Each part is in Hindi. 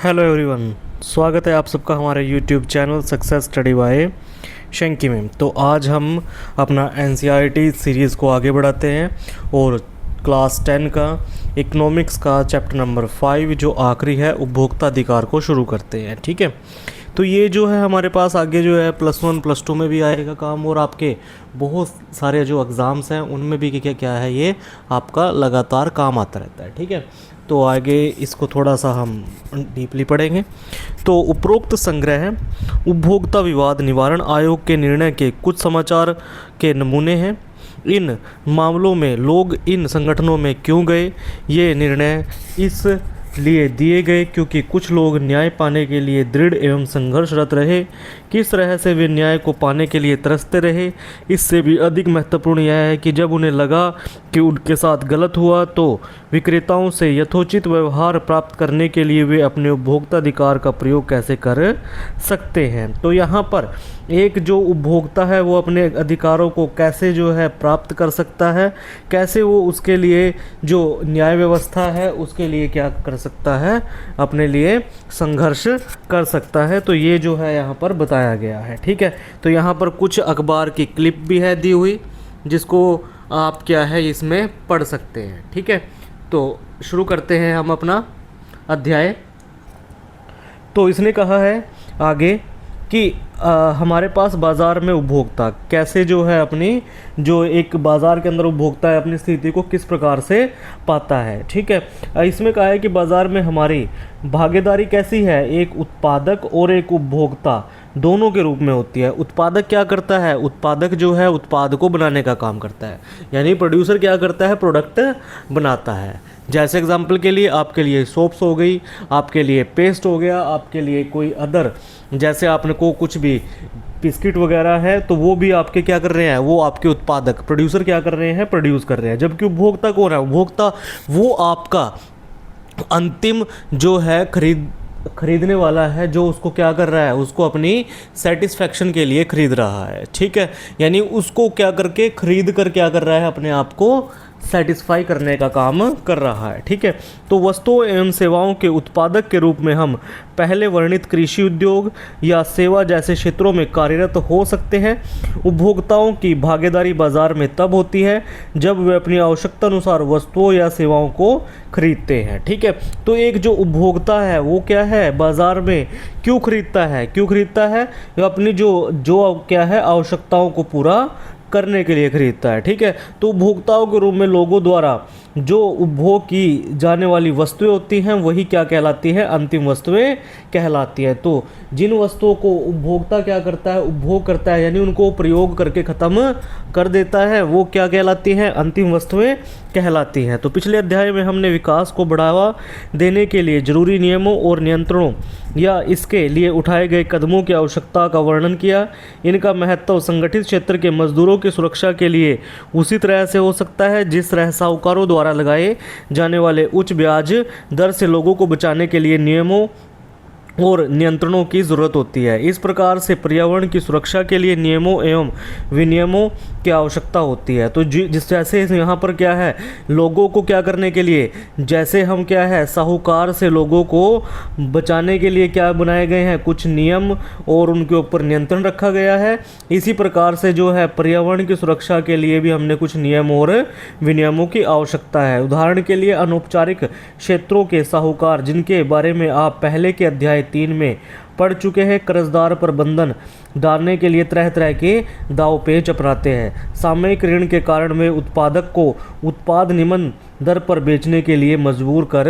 हेलो एवरीवन, स्वागत है आप सबका हमारे YouTube channel success study by Shanky में। तो आज हम अपना एनसीईआरटी सीरीज़ को आगे बढ़ाते हैं और क्लास 10 का इकोनॉमिक्स का चैप्टर नंबर 5 जो आखिरी है उपभोक्ता अधिकार को शुरू करते हैं। ठीक है, तो ये जो है हमारे पास आगे जो है +1 +2 में भी आएगा काम, और आपके बहुत सारे जो एग्ज़ाम्स हैं उनमें भी क्या क्या है, ये आपका लगातार काम आता रहता है। ठीक है, तो आगे इसको थोड़ा सा हम डीपली पढ़ेंगे। तो उपरोक्त संग्रह उपभोक्ता विवाद निवारण आयोग के निर्णय के कुछ समाचार के नमूने हैं। इन मामलों में लोग इन संगठनों में क्यों गए, ये निर्णय इस लिए दिए गए क्योंकि कुछ लोग न्याय पाने के लिए दृढ़ एवं संघर्षरत रहे। किस तरह से वे न्याय को पाने के लिए तरसते रहे, इससे भी अधिक महत्वपूर्ण यह है कि जब उन्हें लगा कि उनके साथ गलत हुआ तो विक्रेताओं से यथोचित व्यवहार प्राप्त करने के लिए वे अपने उपभोक्ता अधिकार का प्रयोग कैसे कर सकते हैं। तो यहाँ पर एक जो उपभोक्ता है वो अपने अधिकारों को कैसे जो है प्राप्त कर सकता है, कैसे वो उसके लिए जो न्याय व्यवस्था है उसके लिए क्या कर सकता है, अपने लिए संघर्ष कर सकता है। तो ये जो है यहाँ पर बताया गया है। ठीक है, तो यहाँ पर कुछ अखबार की क्लिप भी है दी हुई जिसको आप क्या है इसमें पढ़ सकते हैं। ठीक है, तो शुरू करते हैं हम अपना अध्याय। तो इसने कहा है आगे कि हमारे पास बाज़ार में उपभोक्ता कैसे जो है अपनी जो एक बाज़ार के अंदर उपभोक्ता है अपनी स्थिति को किस प्रकार से पाता है। ठीक है, इसमें कहा है कि बाज़ार में हमारी भागीदारी कैसी है, एक उत्पादक और एक उपभोक्ता दोनों के रूप में होती है। उत्पादक क्या करता है, उत्पादक जो है उत्पाद को बनाने का काम करता है, यानी प्रोड्यूसर क्या करता है, प्रोडक्ट बनाता है। जैसे एग्जांपल के लिए आपके लिए सोप्स हो गई, आपके लिए पेस्ट हो गया, आपके लिए कोई अदर जैसे आपने को कुछ भी बिस्किट वगैरह है तो वो भी आपके क्या कर रहे हैं, वो आपके उत्पादक प्रोड्यूसर क्या कर रहे हैं, प्रोड्यूस कर रहे हैं। जबकि उपभोक्ता कौन है, उपभोक्ता वो आपका अंतिम जो है खरीदने वाला है, जो उसको क्या कर रहा है, उसको अपनी सेटिस्फेक्शन के लिए खरीद रहा है। ठीक है, यानी उसको क्या करके खरीद कर क्या कर रहा है, अपने आप को सेटिस्फाई करने का काम कर रहा है। ठीक है, तो वस्तुओं एवं सेवाओं के उत्पादक के रूप में हम पहले वर्णित कृषि उद्योग या सेवा जैसे क्षेत्रों में कार्यरत हो सकते हैं। उपभोक्ताओं की भागीदारी बाजार में तब होती है जब वे अपनी आवश्यकता अनुसार वस्तुओं या सेवाओं को खरीदते हैं। ठीक है, तो एक जो उपभोक्ता है वो क्या है, बाजार में क्यों खरीदता है, अपनी जो क्या है आवश्यकताओं को पूरा करने के लिए खरीदता है। ठीक है, तो उपभोक्ताओं के रूप में लोगों द्वारा जो उपभोग की जाने वाली वस्तुएं होती हैं वही क्या कहलाती है, अंतिम वस्तुएं कहलाती है। तो जिन वस्तुओं को उपभोक्ता क्या करता है, उपभोग करता है, यानी उनको प्रयोग करके ख़त्म कर देता है, वो क्या कहलाती हैं, अंतिम वस्तुएं कहलाती हैं। तो पिछले अध्याय में हमने विकास को बढ़ावा देने के लिए जरूरी नियमों और नियंत्रणों या इसके लिए उठाए गए कदमों की आवश्यकता का वर्णन किया। इनका महत्व संगठित क्षेत्र के मजदूरों की सुरक्षा के लिए उसी तरह से हो सकता है जिस तरह साहूकारों द्वारा लगाए जाने वाले उच्च ब्याज दर से लोगों को बचाने के लिए नियमों और नियंत्रणों की ज़रूरत होती है। इस प्रकार से पर्यावरण की सुरक्षा के लिए नियमों एवं विनियमों की आवश्यकता होती है। तो जिस जैसे यहाँ पर क्या है, लोगों को क्या करने के लिए, जैसे हम क्या है साहूकार से लोगों को बचाने के लिए क्या बनाए गए हैं, कुछ नियम और उनके ऊपर नियंत्रण रखा गया है। इसी प्रकार से जो है पर्यावरण की सुरक्षा के लिए भी हमने कुछ नियम और विनियमों की आवश्यकता है। उदाहरण के लिए अनौपचारिक क्षेत्रों के साहूकार, जिनके बारे में आप पहले के अध्याय 3 में पढ़ चुके हैं, कर्जदार पर बंधन डालने के लिए तरह तरह के दावपेच अपनाते हैं। सामयिक ऋण के कारण वे उत्पादक को उत्पाद निम्न दर पर बेचने के लिए मजबूर कर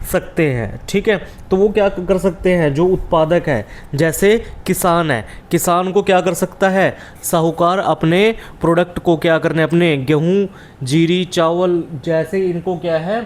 सकते हैं। ठीक है, तो वो क्या कर सकते हैं, जो उत्पादक है, जैसे किसान है, किसान को क्या कर सकता है, साहूकार अपने प्रोडक्ट को क्या करने, अपने गेहूँ, जीरी, चावल जैसे इनको क्या है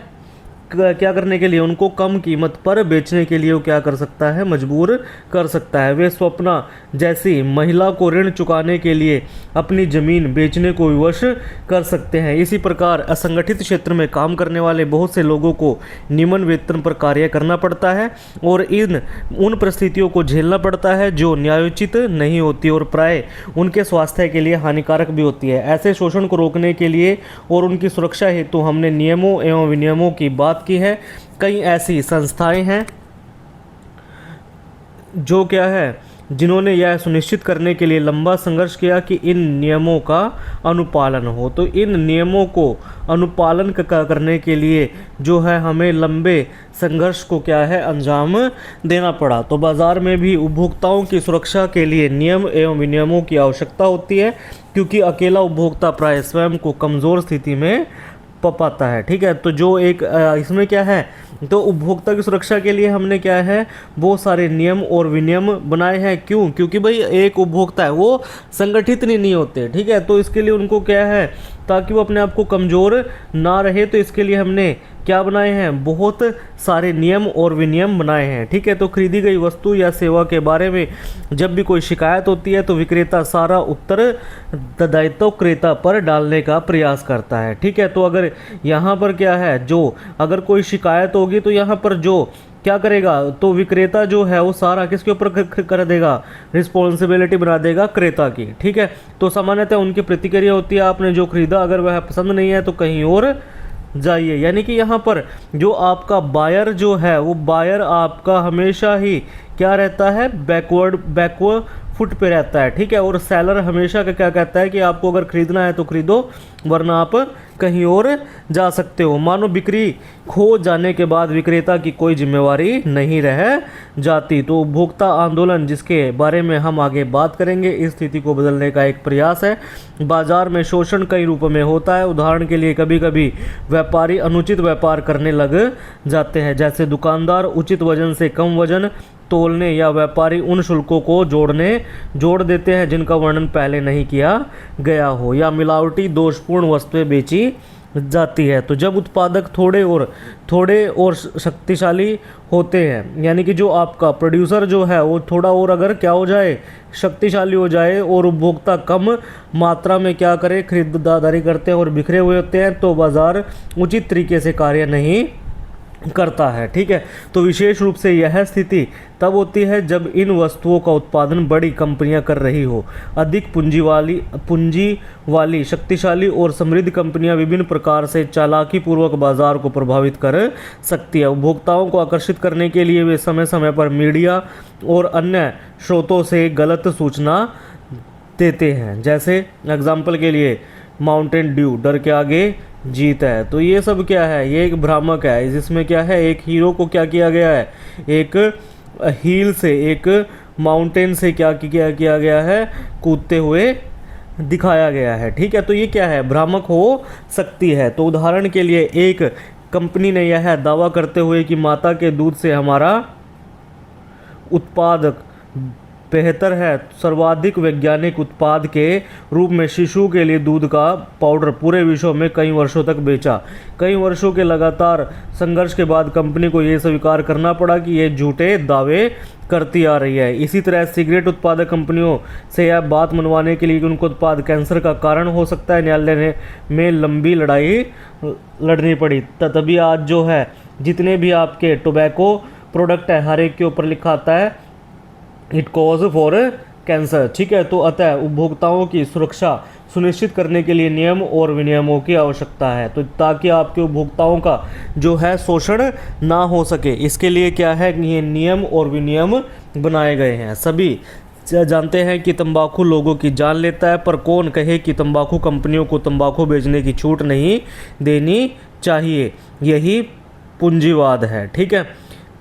क्या करने के लिए, उनको कम कीमत पर बेचने के लिए वो क्या कर सकता है, मजबूर कर सकता है। वे स्वप्ना जैसी महिला को ऋण चुकाने के लिए अपनी ज़मीन बेचने को विवश कर सकते हैं। इसी प्रकार असंगठित क्षेत्र में काम करने वाले बहुत से लोगों को निम्न वेतन पर कार्य करना पड़ता है और उन परिस्थितियों को झेलना पड़ता है जो न्यायोचित नहीं होती और प्राय उनके स्वास्थ्य के लिए हानिकारक भी होती है। ऐसे शोषण को रोकने के लिए और उनकी सुरक्षा हेतु हमने नियमों एवं विनियमों की बात की है। कई ऐसी संस्थाएं हैं जो क्या है, जिन्होंने यह सुनिश्चित करने के लिए लंबा संघर्ष किया कि इन नियमों का अनुपालन हो। तो इन नियमों को अनुपालन करने के लिए जो है हमें लंबे संघर्ष को क्या है अंजाम देना पड़ा। तो बाज़ार में भी उपभोक्ताओं की सुरक्षा के लिए नियम एवं विनियमों की आवश्यकता होती है, क्योंकि अकेला उपभोक्ता प्राय स्वयं को कमज़ोर स्थिति में पाता है। ठीक है, तो जो एक इसमें क्या है, तो उपभोक्ता की सुरक्षा के लिए हमने क्या है बहुत सारे नियम और विनियम बनाए हैं। क्यों? क्योंकि भाई एक उपभोक्ता है वो संगठित नहीं होते। ठीक है, तो इसके लिए उनको क्या है, ताकि वो अपने आप को कमज़ोर ना रहे, तो इसके लिए हमने क्या बनाए हैं, बहुत सारे नियम और विनियम बनाए हैं। ठीक है, तो खरीदी गई वस्तु या सेवा के बारे में जब भी कोई शिकायत होती है तो विक्रेता सारा उत्तरदायित्व क्रेता पर डालने का प्रयास करता है। ठीक है, तो अगर यहाँ पर क्या है, जो अगर कोई शिकायत होगी तो यहाँ पर जो क्या करेगा, तो विक्रेता जो है वो सारा किसके ऊपर कर देगा, रिस्पॉन्सिबिलिटी बना देगा क्रेता की। ठीक है, तो सामान्यतः उनकी प्रतिक्रिया होती है आपने जो खरीदा अगर वह पसंद नहीं है तो कहीं और जाइए। यानी कि यहाँ पर जो आपका बायर जो है वो बायर आपका हमेशा ही क्या रहता है, बैकवर्ड फुट पे रहता है। ठीक है, और सेलर हमेशा का क्या कहता है कि आपको अगर खरीदना है तो खरीदो, वरना आप कहीं और जा सकते हो। मानो बिक्री खो जाने के बाद विक्रेता की कोई जिम्मेवारी नहीं रह जाती। तो उपभोक्ता आंदोलन, जिसके बारे में हम आगे बात करेंगे, इस स्थिति को बदलने का एक प्रयास है। बाजार में शोषण कई रूपों में होता है। उदाहरण के लिए कभी कभी व्यापारी अनुचित व्यापार करने लग जाते हैं, जैसे दुकानदार उचित वजन से कम वजन तोलने या व्यापारी उन शुल्कों को जोड़ देते हैं जिनका वर्णन पहले नहीं किया गया हो, या मिलावटी दोषपूर्ण वस्तुएं बेची जाती है। तो जब उत्पादक थोड़े और शक्तिशाली होते हैं, यानी कि जो आपका प्रोड्यूसर जो है वो थोड़ा और अगर क्या हो जाए, शक्तिशाली हो जाए, और उपभोक्ता कम मात्रा में क्या करे, खरीदारी करते हैं और बिखरे हुए होते हैं, तो बाजार उचित तरीके से कार्य नहीं करता है। ठीक है, तो विशेष रूप से यह स्थिति तब होती है जब इन वस्तुओं का उत्पादन बड़ी कंपनियां कर रही हो। अधिक पूंजी वाली शक्तिशाली और समृद्ध कंपनियां विभिन्न प्रकार से चालाकी पूर्वक बाजार को प्रभावित कर सकती है। उपभोक्ताओं को आकर्षित करने के लिए वे समय समय पर मीडिया और अन्य स्रोतों से गलत सूचना देते हैं। जैसे एग्जाम्पल के लिए माउंटेन ड्यू, डर के आगे जीत है। तो ये सब क्या है, ये एक भ्रामक है। जिसमें क्या है, एक हीरो को क्या किया गया है, एक हील से, एक माउंटेन से क्या किया गया है, कूदते हुए दिखाया गया है। ठीक है, तो ये क्या है, भ्रामक हो सकती है। तो उदाहरण के लिए एक कंपनी ने यह दावा करते हुए कि माता के दूध से हमारा उत्पाद बेहतर है, सर्वाधिक वैज्ञानिक उत्पाद के रूप में शिशु के लिए दूध का पाउडर पूरे विश्व में कई वर्षों तक बेचा। कई वर्षों के लगातार संघर्ष के बाद कंपनी को यह स्वीकार करना पड़ा कि ये झूठे दावे करती आ रही है। इसी तरह सिगरेट उत्पादक कंपनियों से यह बात मनवाने के लिए कि उनका उत्पाद कैंसर का कारण हो सकता है, न्यायालय में लंबी लड़ाई लड़नी पड़ी। तभी आज जो है जितने भी आपके टोबैको प्रोडक्ट है, हर एक के ऊपर लिखा आता है इट कॉज फॉर कैंसर। ठीक है, तो अतः उपभोक्ताओं की सुरक्षा सुनिश्चित करने के लिए नियम और विनियमों की आवश्यकता है, तो ताकि आपके उपभोक्ताओं का जो है शोषण ना हो सके। इसके लिए क्या है, ये नियम और विनियम बनाए गए हैं। सभी जानते हैं कि तंबाकू लोगों की जान लेता है, पर कौन कहे कि तंबाकू कंपनियों को तंबाकू बेचने की छूट नहीं देनी चाहिए। यही पूंजीवाद है। ठीक है,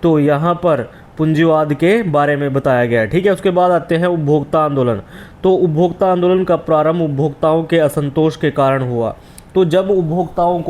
तो यहाँ पर पूंजीवाद के बारे में बताया गया है। ठीक है, उसके बाद आते हैं उपभोक्ता आंदोलन। तो उपभोक्ता आंदोलन का प्रारंभ उपभोक्ताओं के असंतोष के कारण हुआ। तो जब उपभोक्ताओं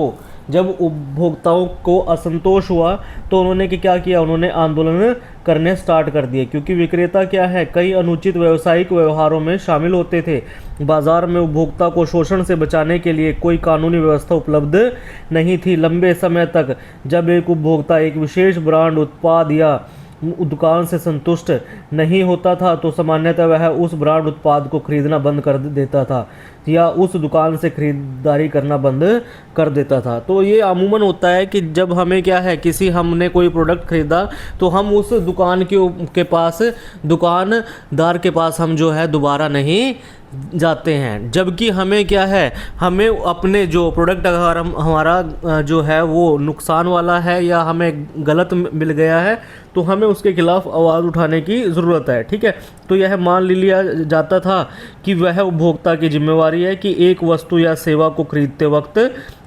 को असंतोष हुआ तो उन्होंने क्या किया, उन्होंने आंदोलन करने स्टार्ट कर दिए, क्योंकि विक्रेता क्या है, कई अनुचित व्यावसायिक व्यवहारों में शामिल होते थे। बाजार में उपभोक्ता को शोषण से बचाने के लिए कोई कानूनी व्यवस्था उपलब्ध नहीं थी। लंबे समय तक जब एक उपभोक्ता एक विशेष ब्रांड उत्पाद या दुकान से संतुष्ट नहीं होता था तो सामान्यतः वह उस ब्रांड उत्पाद को खरीदना बंद कर देता था या उस दुकान से खरीदारी करना बंद कर देता था। तो ये अमूमन होता है कि जब हमें क्या है, हमने कोई प्रोडक्ट खरीदा तो हम उस दुकानदार के पास हम जो है दोबारा नहीं जाते हैं। जबकि हमें क्या है, हमें अपने जो प्रोडक्ट अगर हमारा जो है वो नुकसान वाला है या हमें गलत मिल गया है तो हमें उसके खिलाफ आवाज़ उठाने की ज़रूरत है। ठीक है, तो यह मान लिया जाता था कि वह उपभोक्ता की जिम्मेवारी है कि एक वस्तु या सेवा को खरीदते वक्त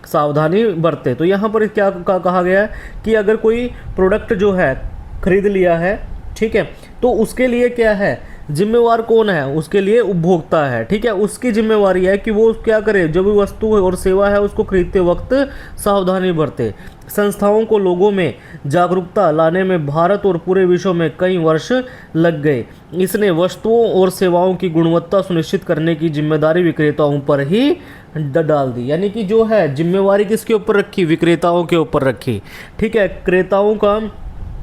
सावधानी बरते। तो यहाँ पर क्या कहा गया है कि अगर कोई प्रोडक्ट जो है खरीद लिया है, ठीक है, तो उसके लिए क्या है, जिम्मेवार कौन है, उसके लिए उपभोक्ता है। ठीक है, उसकी जिम्मेवारी है कि वो क्या करे, जो भी वस्तु और सेवा है उसको खरीदते वक्त सावधानी बरते। संस्थाओं को लोगों में जागरूकता लाने में भारत और पूरे विश्व में कई वर्ष लग गए। इसने वस्तुओं और सेवाओं की गुणवत्ता सुनिश्चित करने की जिम्मेदारी विक्रेताओं पर ही डाल दी। यानी कि जो है जिम्मेवारी किसके ऊपर रखी, विक्रेताओं के ऊपर रखी। ठीक है, क्रेताओं का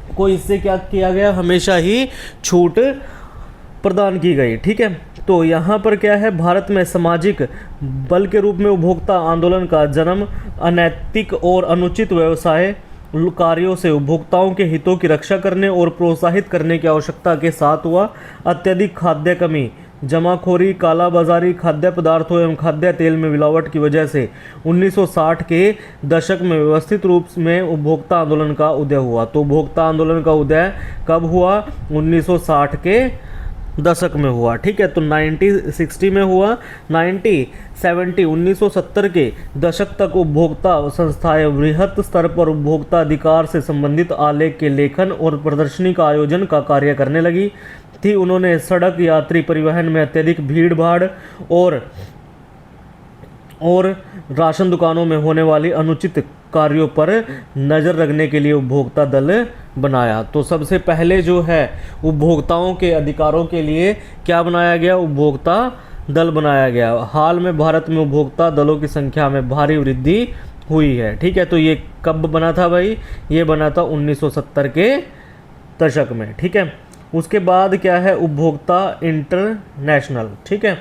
को इससे क्या किया गया, हमेशा ही छूट प्रदान की गई। ठीक है, तो यहाँ पर क्या है, भारत में सामाजिक बल के रूप में उपभोक्ता आंदोलन का जन्म अनैतिक और अनुचित व्यवसाय कार्यों से उपभोक्ताओं के हितों की रक्षा करने और प्रोत्साहित करने की आवश्यकता के साथ हुआ। अत्यधिक खाद्य कमी, जमाखोरी, काला बाजारी, खाद्य पदार्थों एवं खाद्य तेल में मिलावट की वजह से 1960 के दशक में व्यवस्थित रूप में उपभोक्ता आंदोलन का उदय हुआ। तो उपभोक्ता आंदोलन का उदय कब हुआ, 1960 के दशक में हुआ। ठीक है, तो 1960 में हुआ, 1970 के दशक तक उपभोक्ता संस्थाएं वृहत स्तर पर उपभोक्ता अधिकार से संबंधित आलेख के लेखन और प्रदर्शनी का आयोजन का कार्य करने लगी थी। उन्होंने सड़क यात्री परिवहन में अत्यधिक भीड़ भाड़ और राशन दुकानों में होने वाली अनुचित कार्यों पर नज़र रखने के लिए उपभोक्ता दल बनाया। तो सबसे पहले जो है उपभोक्ताओं के अधिकारों के लिए क्या बनाया गया, उपभोक्ता दल बनाया गया। हाल में भारत में उपभोक्ता दलों की संख्या में भारी वृद्धि हुई है। ठीक है, तो ये कब बना था भाई, ये बना था 1970 के दशक में। ठीक है, उसके बाद क्या है, उपभोक्ता इंटरनेशनल। ठीक है,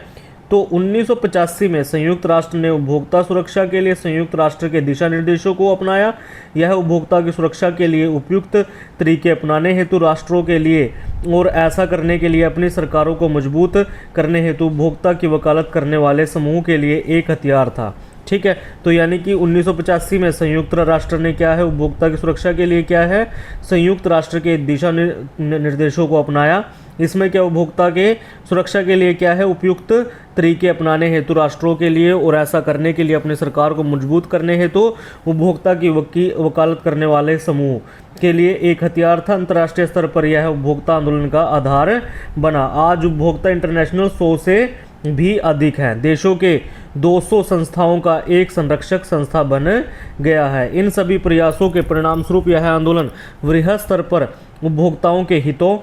तो 1985 में संयुक्त राष्ट्र ने उपभोक्ता सुरक्षा के लिए संयुक्त राष्ट्र के दिशा निर्देशों को अपनाया। यह उपभोक्ता की सुरक्षा के लिए उपयुक्त तरीके अपनाने हेतु राष्ट्रों के लिए और ऐसा करने के लिए अपनी सरकारों को मजबूत करने हेतु उपभोक्ता की वकालत करने वाले समूह के लिए एक हथियार था। ठीक है, तो यानी कि 1985 में संयुक्त राष्ट्र ने क्या है, उपभोक्ता की सुरक्षा के लिए क्या है, संयुक्त राष्ट्र के दिशा निर्देशों को अपनाया। इसमें क्या, उपभोक्ता के सुरक्षा के लिए क्या है, उपयुक्त तरीके अपनाने हेतु राष्ट्रों के लिए और ऐसा करने के लिए अपनी सरकार को मजबूत करने हेतु उपभोक्ता की वकालत करने वाले समूह के लिए एक हथियार था। अंतर्राष्ट्रीय स्तर पर यह उपभोक्ता आंदोलन का आधार बना। आज उपभोक्ता इंटरनेशनल 100 से भी अधिक हैं देशों के 200 संस्थाओं का एक संरक्षक संस्था बन गया है। इन सभी प्रयासों के परिणाम स्वरूप यह आंदोलन वृहद स्तर पर उपभोक्ताओं के हितों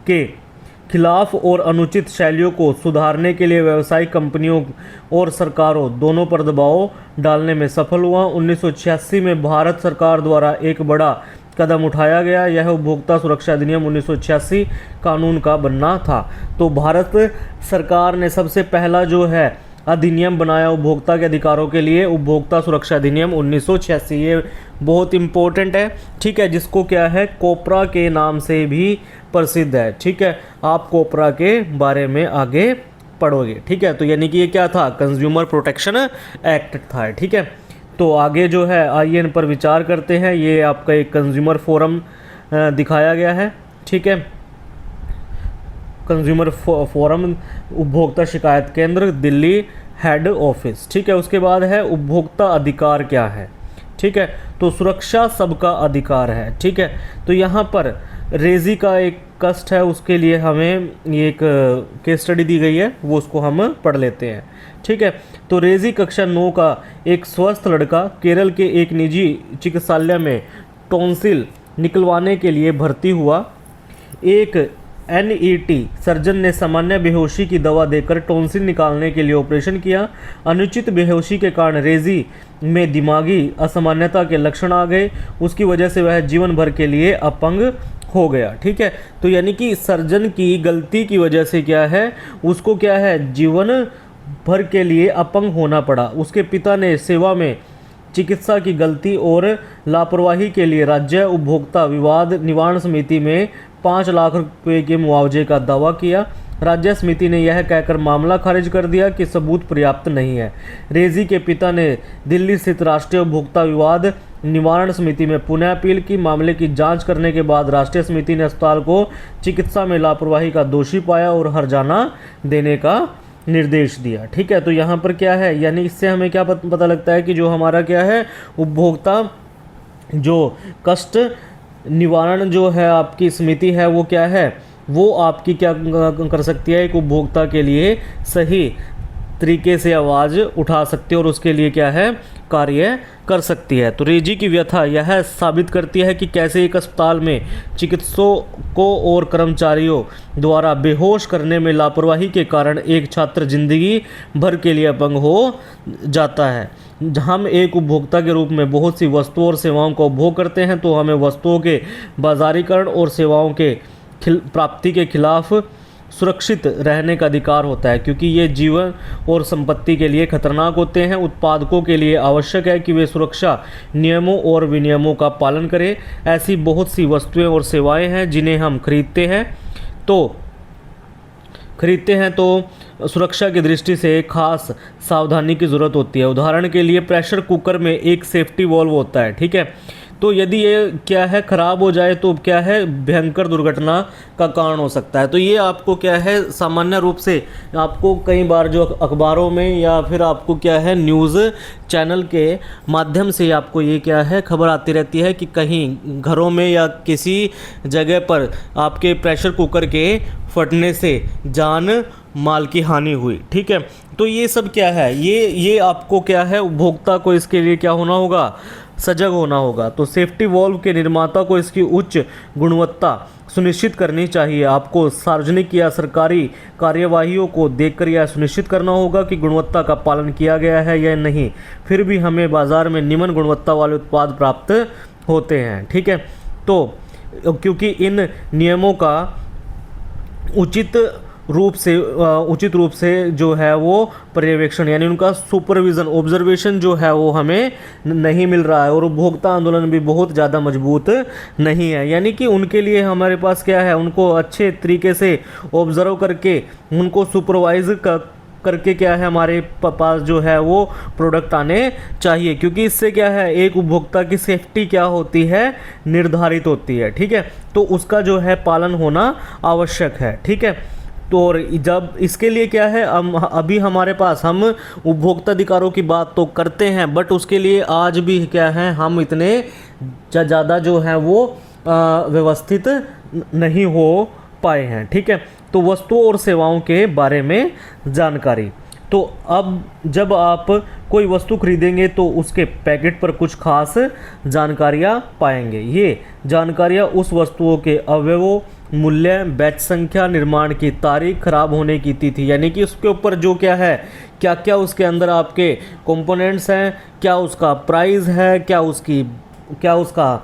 के खिलाफ और अनुचित शैलियों को सुधारने के लिए व्यावसायिक कंपनियों और सरकारों दोनों पर दबाव डालने में सफल हुआ। 1986 में भारत सरकार द्वारा एक बड़ा कदम उठाया गया। यह उपभोक्ता सुरक्षा अधिनियम 1986 कानून का बनना था। तो भारत सरकार ने सबसे पहला जो है अधिनियम बनाया उपभोक्ता के अधिकारों के लिए, उपभोक्ता सुरक्षा अधिनियम 1986। ये बहुत इम्पोर्टेंट है। ठीक है, जिसको क्या है, कोपरा के नाम से भी प्रसिद्ध है। ठीक है, आप कोपरा के बारे में आगे पढ़ोगे। ठीक है, तो यानी कि ये क्या था, कंज्यूमर प्रोटेक्शन एक्ट था। ठीक है, तो आगे जो है आइए इन पर विचार करते हैं। ये आपका एक कंज्यूमर फोरम दिखाया गया है। ठीक है, कंज्यूमर फोरम उपभोक्ता शिकायत केंद्र दिल्ली हेड ऑफिस। ठीक है, उसके बाद है उपभोक्ता अधिकार क्या है। ठीक है, तो सुरक्षा सबका अधिकार है। ठीक है, तो यहाँ पर रेजी का एक कष्ट है, उसके लिए हमें ये एक केस स्टडी दी गई है, वो उसको हम पढ़ लेते हैं। ठीक है, तो रेजी कक्षा 9 का एक स्वस्थ लड़का केरल के एक निजी चिकित्सालय में टॉन्सिल निकलवाने के लिए भर्ती हुआ। एक एनईटी सर्जन ने सामान्य बेहोशी की दवा देकर टॉन्सिल निकालने के लिए ऑपरेशन किया। अनुचित बेहोशी के कारण रेजी में दिमागी असामान्यता के लक्षण आ गए। उसकी वजह से वह जीवन भर के लिए अपंग हो गया। ठीक है, तो यानी कि सर्जन की गलती की वजह से क्या है, उसको क्या है, जीवन भर के लिए अपंग होना पड़ा। उसके पिता ने सेवा में चिकित्सा की गलती और लापरवाही के लिए राज्य उपभोक्ता विवाद निवारण समिति में 5 लाख रुपए के मुआवजे का दावा किया। राज्य समिति ने यह कहकर मामला खारिज कर दिया कि सबूत पर्याप्त नहीं है। रेजी के पिता ने दिल्ली स्थित राष्ट्रीय उपभोक्ता विवाद निवारण समिति में पुनः अपील की। मामले की जांच करने के बाद राष्ट्रीय समिति ने अस्पताल को चिकित्सा में लापरवाही का दोषी पाया और हर्जाना देने का निर्देश दिया। ठीक है, तो यहाँ पर क्या है, यानी इससे हमें क्या पता लगता है कि जो हमारा क्या है उपभोक्ता जो कष्ट निवारण जो है आपकी समिति है वो क्या है, वो आपकी क्या कर सकती है, एक उपभोक्ता के लिए सही तरीके से आवाज़ उठा सकती है और उसके लिए क्या है कार्य कर सकती है। तो रेजी की व्यथा यह साबित करती है कि कैसे एक अस्पताल में चिकित्सकों और कर्मचारियों द्वारा बेहोश करने में लापरवाही के कारण एक छात्र जिंदगी भर के लिए अपंग हो जाता है। हम एक उपभोक्ता के रूप में बहुत सी वस्तुओं और सेवाओं का उपभोग करते हैं, तो हमें वस्तुओं के बाजारीकरण और सेवाओं के प्राप्ति के खिलाफ सुरक्षित रहने का अधिकार होता है, क्योंकि ये जीवन और संपत्ति के लिए खतरनाक होते हैं। उत्पादकों के लिए आवश्यक है कि वे सुरक्षा नियमों और विनियमों का पालन करें। ऐसी बहुत सी वस्तुएं और सेवाएं हैं जिन्हें हम खरीदते हैं तो सुरक्षा की दृष्टि से एक खास सावधानी की ज़रूरत होती है। उदाहरण के लिए प्रेशर कुकर में एक सेफ्टी वॉल्व होता है। ठीक है, तो यदि ये क्या है ख़राब हो जाए तो क्या है भयंकर दुर्घटना का कारण हो सकता है। तो ये आपको क्या है सामान्य रूप से आपको कई बार जो अखबारों में या फिर आपको क्या है न्यूज़ चैनल के माध्यम से आपको ये क्या है खबर आती रहती है कि कहीं घरों में या किसी जगह पर आपके प्रेशर कुकर के फटने से जान माल की हानि हुई। ठीक है, तो ये सब क्या है, ये आपको क्या है उपभोक्ता को इसके लिए क्या होना होगा, सजग होना होगा। तो सेफ्टी वॉल्व के निर्माता को इसकी उच्च गुणवत्ता सुनिश्चित करनी चाहिए। आपको सार्वजनिक या सरकारी कार्यवाहियों को देखकर यह सुनिश्चित करना होगा कि गुणवत्ता का पालन किया गया है या नहीं। फिर भी हमें बाज़ार में निम्न गुणवत्ता वाले उत्पाद प्राप्त होते हैं। ठीक है, तो क्योंकि इन नियमों का उचित रूप से जो है वो पर्यवेक्षण यानी उनका सुपरविज़न ऑब्जर्वेशन जो है वो हमें नहीं मिल रहा है, और उपभोक्ता आंदोलन भी बहुत ज़्यादा मजबूत नहीं है। यानी कि उनके लिए हमारे पास क्या है, उनको अच्छे तरीके से ऑब्जर्व करके उनको सुपरवाइज करके क्या है हमारे पास जो है वो प्रोडक्ट आने चाहिए, क्योंकि इससे क्या है एक उपभोक्ता की सेफ्टी क्या होती है निर्धारित होती है। ठीक है, तो उसका जो है पालन होना आवश्यक है। ठीक है, तो और जब इसके लिए क्या है अभी हमारे पास हम उपभोक्ता अधिकारों की बात तो करते हैं, बट उसके लिए आज भी क्या है हम इतने ज़्यादा जो है वो व्यवस्थित नहीं हो पाए हैं। ठीक है, तो वस्तुओं और सेवाओं के बारे में जानकारी। तो अब जब आप कोई वस्तु खरीदेंगे तो उसके पैकेट पर कुछ खास जानकारियाँ पाएंगे। ये जानकारियाँ उस वस्तुओं के अवयवों, मूल्य, बैच संख्या, निर्माण की तारीख, खराब होने की तिथि, यानी कि उसके ऊपर जो क्या है क्या क्या उसके अंदर आपके कंपोनेंट्स हैं, क्या उसका प्राइस है, क्या उसका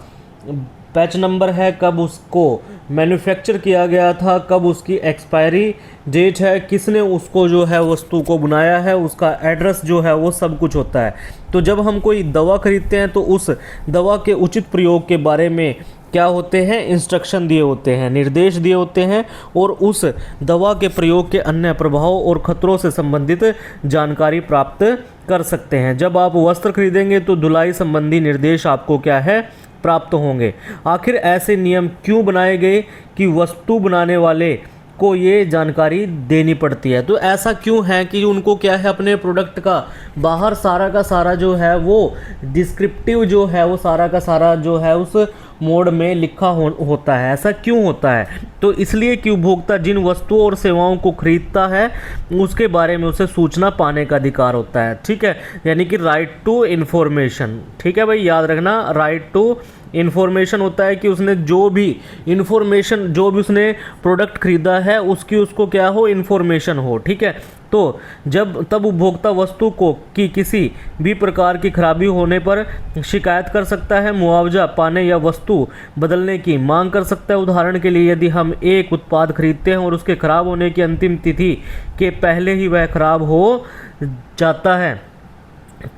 बैच नंबर है, कब उसको मैन्युफैक्चर किया गया था, कब उसकी एक्सपायरी डेट है, किसने उसको जो है वस्तु को बनाया है, उसका एड्रेस जो है वो सब कुछ होता है। तो जब हम कोई दवा खरीदते हैं तो उस दवा के उचित प्रयोग के बारे में क्या होते हैं, इंस्ट्रक्शन दिए होते हैं, निर्देश दिए होते हैं, और उस दवा के प्रयोग के अन्य प्रभाव और खतरों से संबंधित जानकारी प्राप्त कर सकते हैं। जब आप वस्त्र खरीदेंगे तो धुलाई संबंधी निर्देश आपको क्या है प्राप्त होंगे। आखिर ऐसे नियम क्यों बनाए गए कि वस्तु बनाने वाले को ये जानकारी देनी पड़ती है? तो ऐसा क्यों है कि उनको क्या है अपने प्रोडक्ट का बाहर सारा का सारा जो है वो डिस्क्रिप्टिव जो है वो सारा का सारा जो है उस मोड में लिखा होता है। ऐसा क्यों होता है? तो इसलिए कि उपभोक्ता जिन वस्तुओं और सेवाओं को खरीदता है उसके बारे में उसे सूचना पाने का अधिकार होता है। ठीक है, यानी कि राइट टू इन्फॉर्मेशन। ठीक है भाई, याद रखना, राइट टू इन्फॉर्मेशन होता है कि उसने जो भी इन्फॉर्मेशन जो भी उसने प्रोडक्ट खरीदा है उसकी उसको क्या हो इन्फॉर्मेशन हो। ठीक है, तो तब उपभोक्ता वस्तु को कि किसी भी प्रकार की खराबी होने पर शिकायत कर सकता है, मुआवजा पाने या वस्तु बदलने की मांग कर सकता है। उदाहरण के लिए यदि हम एक उत्पाद खरीदते हैं और उसके खराब होने की अंतिम तिथि के पहले ही वह खराब हो जाता है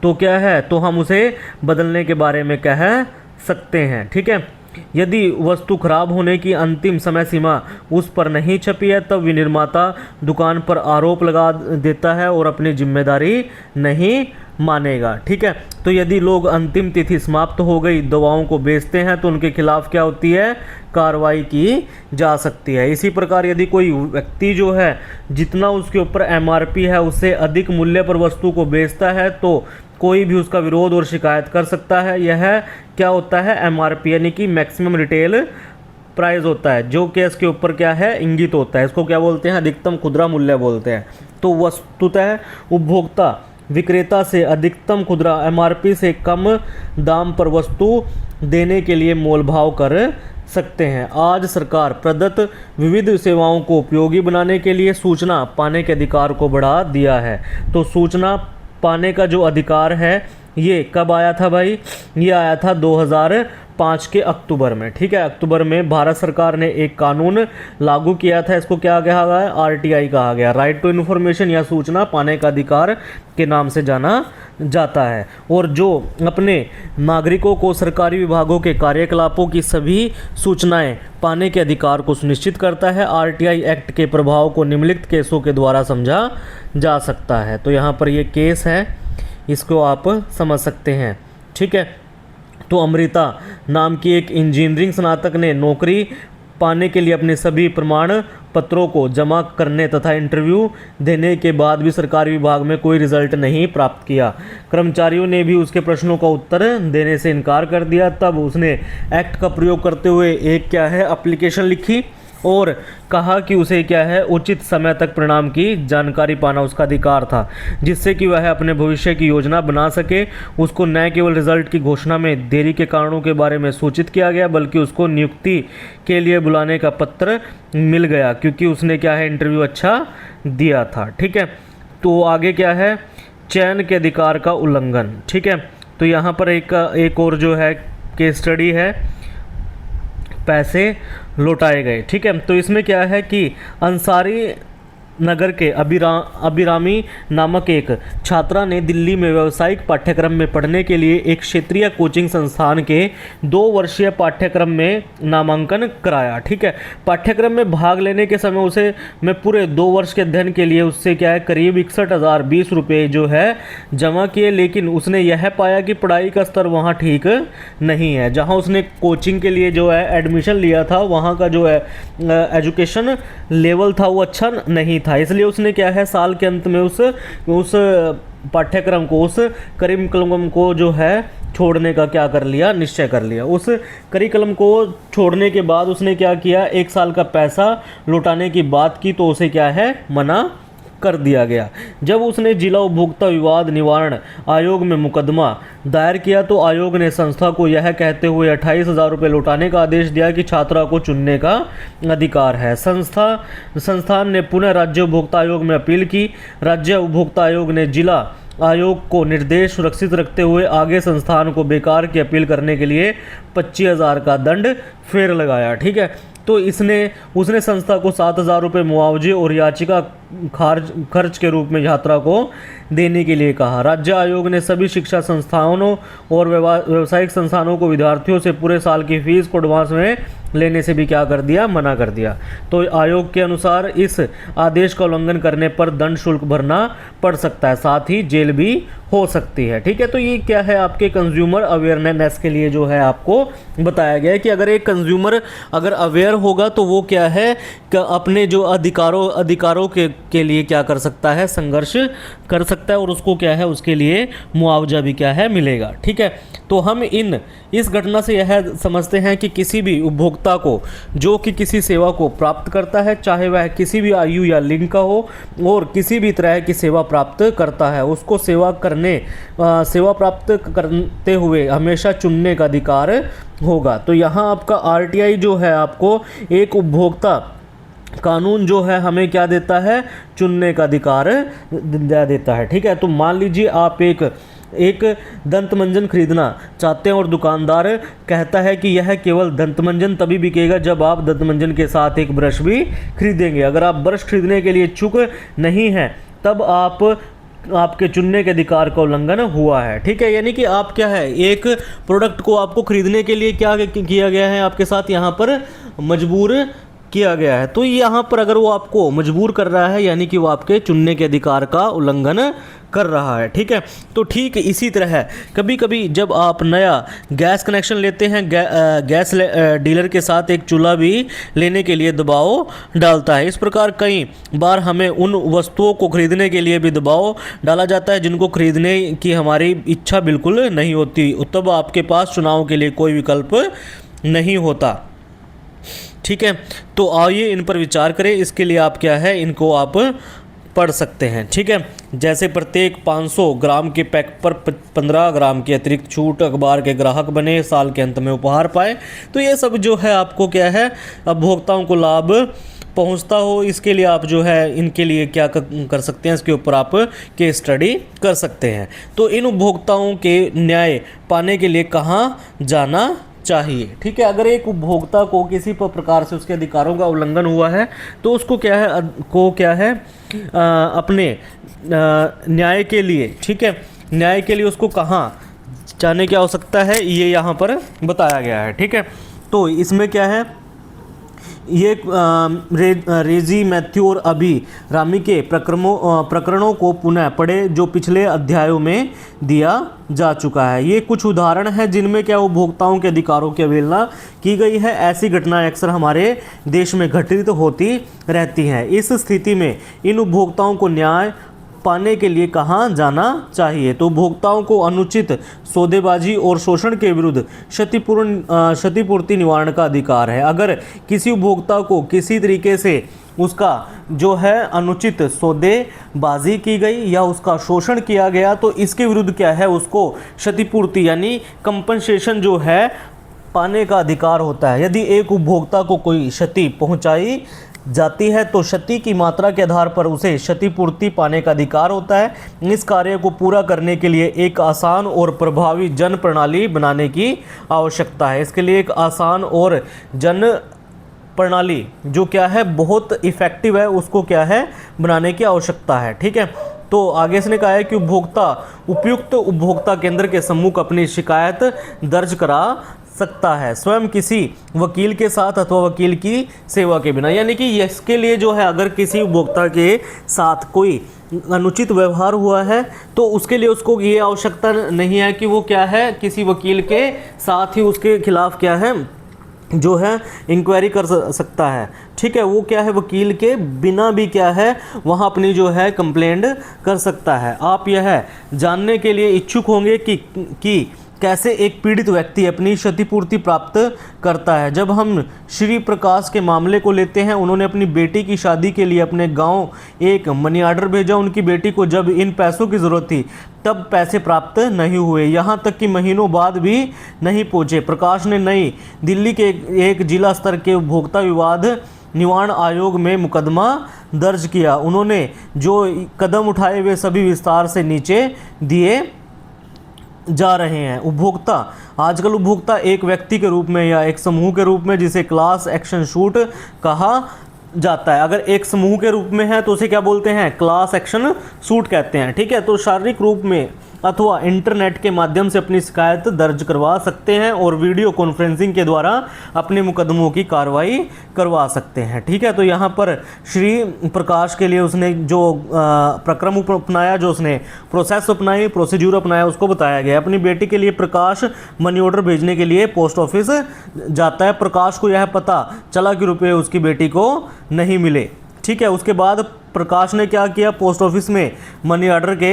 तो क्या है, तो हम उसे बदलने के बारे में कह सकते हैं। ठीक है, यदि वस्तु खराब होने की अंतिम समय सीमा उस पर नहीं छपी है तब विनिर्माता दुकान पर आरोप लगा देता है और अपनी जिम्मेदारी नहीं मानेगा। ठीक है, तो यदि लोग अंतिम तिथि समाप्त हो गई दवाओं को बेचते हैं तो उनके खिलाफ क्या होती है, कार्रवाई की जा सकती है। इसी प्रकार यदि कोई व्यक्ति जो है जितना उसके ऊपर एमआरपी है उससे अधिक मूल्य पर वस्तु को बेचता है तो कोई भी उसका विरोध और शिकायत कर सकता है। यह क्या होता है, एमआरपी यानी कि मैक्सिमम रिटेल प्राइस होता है, जो कि इसके ऊपर क्या है, इंगित होता है। इसको क्या बोलते हैं, अधिकतम खुदरा मूल्य बोलते हैं। तो वस्तुतः उपभोक्ता विक्रेता से अधिकतम खुदरा एमआरपी से कम दाम पर वस्तु देने के लिए मोलभाव कर सकते हैं। आज सरकार प्रदत्त विविध सेवाओं को उपयोगी बनाने के लिए सूचना पाने के अधिकार को बढ़ा दिया है। तो सूचना पाने का जो अधिकार है ये कब आया था भाई, ये आया था 2005 के अक्टूबर में। ठीक है, अक्टूबर में भारत सरकार ने एक कानून लागू किया था। इसको क्या कहा गया, आरटीआई कहा गया, राइट टू इन्फॉर्मेशन या सूचना पाने का अधिकार के नाम से जाना जाता है। और जो अपने नागरिकों को सरकारी विभागों के कार्यकलापों की सभी सूचनाएं पाने के अधिकार को सुनिश्चित करता है। आरटीआई एक्ट के प्रभाव को निम्नलिखित केसों के द्वारा समझा जा सकता है। तो यहाँ पर ये केस है, इसको आप समझ सकते हैं। ठीक है, तो अमृता नाम की एक इंजीनियरिंग स्नातक ने नौकरी पाने के लिए अपने सभी प्रमाण पत्रों को जमा करने तथा इंटरव्यू देने के बाद भी सरकारी विभाग में कोई रिजल्ट नहीं प्राप्त किया। कर्मचारियों ने भी उसके प्रश्नों का उत्तर देने से इनकार कर दिया। तब उसने एक्ट का प्रयोग करते हुए एक क्या है, एप्लीकेशन लिखी और कहा कि उसे क्या है, उचित समय तक परिणाम की जानकारी पाना उसका अधिकार था, जिससे कि वह अपने भविष्य की योजना बना सके। उसको न केवल रिजल्ट की घोषणा में देरी के कारणों के बारे में सूचित किया गया बल्कि उसको नियुक्ति के लिए बुलाने का पत्र मिल गया, क्योंकि उसने क्या है, इंटरव्यू अच्छा दिया था। ठीक है, तो आगे क्या है, चयन के अधिकार का उल्लंघन। ठीक है, तो यहाँ पर एक और जो है केस स्टडी है, पैसे लौटाए गए। ठीक है, तो इसमें क्या है कि अंसारी नगर के अभिरामी नामक एक छात्रा ने दिल्ली में व्यावसायिक पाठ्यक्रम में पढ़ने के लिए एक क्षेत्रीय कोचिंग संस्थान के 2 वर्षीय पाठ्यक्रम में नामांकन कराया। ठीक है, पाठ्यक्रम में भाग लेने के समय उसे में पूरे 2 वर्ष के अध्ययन के लिए उससे क्या है, करीब 61,020 रुपये जो है जमा किए। लेकिन उसने यह पाया कि पढ़ाई का स्तर वहाँ ठीक नहीं है। जहाँ उसने कोचिंग के लिए जो है एडमिशन लिया था वहाँ का जो है एजुकेशन लेवल था वो अच्छा नहीं था। इसलिए उसने क्या है, साल के अंत में उस पाठ्यक्रम को, उस करिकुलम को जो है छोड़ने का क्या कर लिया, निश्चय कर लिया। उस करिकुलम को छोड़ने के बाद उसने क्या किया, 1 साल का पैसा लौटाने की बात की तो उसे क्या है, मना कर दिया गया। जब उसने जिला उपभोक्ता विवाद निवारण आयोग में मुकदमा दायर किया तो आयोग ने संस्था को यह कहते हुए 28,000 रुपये लौटाने का आदेश दिया कि छात्रा को चुनने का अधिकार है। संस्थान ने पुनः राज्य उपभोक्ता आयोग में अपील की। राज्य उपभोक्ता आयोग ने जिला आयोग को निर्देश सुरक्षित रखते हुए आगे संस्थान को बेकार की अपील करने के लिए 25,000 का दंड फिर लगाया। ठीक है, तो उसने संस्था को 7,000 रुपये मुआवजे और याचिका खर्च के रूप में छात्रा को देने के लिए कहा। राज्य आयोग ने सभी शिक्षा संस्थानों और व्यावसायिक संस्थानों को विद्यार्थियों से पूरे साल की फीस को एडवांस में लेने से भी क्या कर दिया, मना कर दिया। तो आयोग के अनुसार इस आदेश का उल्लंघन करने पर दंड शुल्क भरना पड़ सकता है, साथ ही जेल भी हो सकती है। ठीक है, तो ये क्या है, आपके कंज्यूमर अवेयरनेस के लिए जो है आपको बताया गया है कि अगर एक कंज्यूमर अगर अवेयर होगा तो वो क्या है, अपने जो अधिकारों के लिए क्या कर सकता है, संघर्ष कर सकता है और उसको क्या है, उसके लिए मुआवजा भी क्या है, मिलेगा। ठीक है, तो हम इस घटना से यह समझते हैं कि किसी भी उपभोक्ता को जो कि किसी सेवा को प्राप्त करता है, चाहे वह किसी भी आयु या लिंग का हो और किसी भी तरह की सेवा प्राप्त करता है, उसको सेवा प्राप्त करते हुए हमेशा चुनने का अधिकार होगा। तो यहाँ आपका आरटीआई जो है आपको एक उपभोक्ता कानून जो है हमें क्या देता है, चुनने का अधिकार देता है। ठीक है, तो मान लीजिए आप एक दंतमंजन खरीदना चाहते हैं और दुकानदार कहता है कि यह केवल दंतमंजन तभी बिकेगा जब आप दंतमंजन के साथ एक ब्रश भी खरीदेंगे। अगर आप ब्रश खरीदने के लिए इच्छुक नहीं हैं तब आप आपके चुनने के अधिकार का उल्लंघन हुआ है। ठीक है, यानी कि आप क्या है, एक प्रोडक्ट को आपको खरीदने के लिए क्या किया गया है, आपके साथ यहाँ पर मजबूर किया गया है। तो यहाँ पर अगर वो आपको मजबूर कर रहा है यानी कि वो आपके चुनने के अधिकार का उल्लंघन कर रहा है। ठीक है, तो ठीक इसी तरह है, कभी कभी जब आप नया गैस कनेक्शन लेते हैं, गैस डीलर के साथ एक चूल्हा भी लेने के लिए दबाव डालता है। इस प्रकार कई बार हमें उन वस्तुओं को खरीदने के लिए भी दबाव डाला जाता है जिनको खरीदने की हमारी इच्छा बिल्कुल नहीं होती, तब आपके पास चुनाव के लिए कोई विकल्प नहीं होता। ठीक है, तो आइए इन पर विचार करें। इसके लिए आप क्या है, इनको आप पढ़ सकते हैं। ठीक है, जैसे प्रत्येक 500 ग्राम के पैक पर 15 ग्राम की अतिरिक्त छूट, अखबार के ग्राहक बने, साल के अंत में उपहार पाए। तो ये सब जो है आपको क्या है, उपभोक्ताओं को लाभ पहुंचता हो, इसके लिए आप जो है इनके लिए क्या कर सकते हैं, इसके ऊपर आप केस स्टडी कर सकते हैं। तो इन उपभोक्ताओं के न्याय पाने के लिए कहाँ जाना चाहिए। ठीक है, अगर एक उपभोक्ता को किसी प्रकार से उसके अधिकारों का उल्लंघन हुआ है तो उसको क्या है अपने न्याय के लिए, ठीक है, न्याय के लिए उसको कहाँ जाने की आवश्यकता है, ये यहाँ पर बताया गया है। ठीक है, तो इसमें क्या है, ये रेजी, मैथ्यू और अभी रामी के प्रकरणों को पुनः पढ़े जो पिछले अध्यायों में दिया जा चुका है। ये कुछ उदाहरण हैं जिनमें क्या उपभोक्ताओं के अधिकारों की अवहेलना की गई है। ऐसी घटनाएं अक्सर हमारे देश में घटित होती रहती हैं। इस स्थिति में इन उपभोक्ताओं को न्याय पाने के लिए कहाँ जाना चाहिए। तो उपभोक्ताओं को अनुचित सौदेबाजी और शोषण के विरुद्ध क्षतिपूर्ति निवारण का अधिकार है। अगर किसी उपभोक्ता को किसी तरीके से उसका जो है अनुचित सौदेबाजी की गई या उसका शोषण किया गया तो इसके विरुद्ध क्या है, उसको क्षतिपूर्ति यानी कंपनसेशन जो है पाने का अधिकार होता है। यदि एक उपभोक्ता को कोई क्षति पहुंचाई जाती है तो क्षति की मात्रा के आधार पर उसे क्षतिपूर्ति पाने का अधिकार होता है। इस कार्य को पूरा करने के लिए एक आसान और प्रभावी जन प्रणाली बनाने की आवश्यकता है। इसके लिए एक आसान और जन प्रणाली जो क्या है बहुत इफ़ेक्टिव है, उसको क्या है बनाने की आवश्यकता है। ठीक है, तो आगे इसने कहा है कि उपयुक्त उपभोक्ता केंद्र के सम्मुख अपनी शिकायत दर्ज करा सकता है, स्वयं किसी वकील के साथ अथवा वकील की सेवा के बिना। यानी कि इसके लिए जो है अगर किसी उपभोक्ता के साथ कोई अनुचित व्यवहार हुआ है तो उसके लिए उसको ये आवश्यकता नहीं है कि वो क्या है किसी वकील के साथ ही उसके खिलाफ क्या है जो है इंक्वायरी कर सकता है। ठीक है, वो क्या है वकील के बिना भी क्या है वहाँ अपनी जो है कंप्लेंट कर सकता है। आप यह जानने के लिए इच्छुक होंगे कि कैसे एक पीड़ित व्यक्ति अपनी क्षतिपूर्ति प्राप्त करता है। जब हम श्री प्रकाश के मामले को लेते हैं, उन्होंने अपनी बेटी की शादी के लिए अपने गांव एक मनी ऑर्डर भेजा। उनकी बेटी को जब इन पैसों की ज़रूरत थी तब पैसे प्राप्त नहीं हुए, यहाँ तक कि महीनों बाद भी नहीं पहुँचे। प्रकाश ने नई दिल्ली के एक जिला स्तर के उपभोक्ता विवाद निवारण आयोग में मुकदमा दर्ज किया। उन्होंने जो कदम उठाए वे सभी विस्तार से नीचे दिए जा रहे हैं। आजकल उपभोक्ता एक व्यक्ति के रूप में या एक समूह के रूप में, जिसे क्लास एक्शन सूट कहा जाता है। अगर एक समूह के रूप में है तो उसे क्या बोलते हैं, क्लास एक्शन सूट कहते हैं। ठीक है, तो शारीरिक रूप में अथवा इंटरनेट के माध्यम से अपनी शिकायत दर्ज करवा सकते हैं और वीडियो कॉन्फ्रेंसिंग के द्वारा अपने मुकदमों की कार्रवाई करवा सकते हैं। ठीक है, तो यहाँ पर श्री प्रकाश के लिए उसने जो प्रक्रम अपनाया, जो उसने प्रोसेस अपनाई, प्रोसीड्यूर अपनाया, उसको बताया गया। अपनी बेटी के लिए प्रकाश मनी ऑर्डर भेजने के लिए पोस्ट ऑफिस जाता है। प्रकाश को यह पता चला कि रुपये उसकी बेटी को नहीं मिले। ठीक है, उसके बाद प्रकाश ने क्या किया, पोस्ट ऑफिस में मनी ऑर्डर के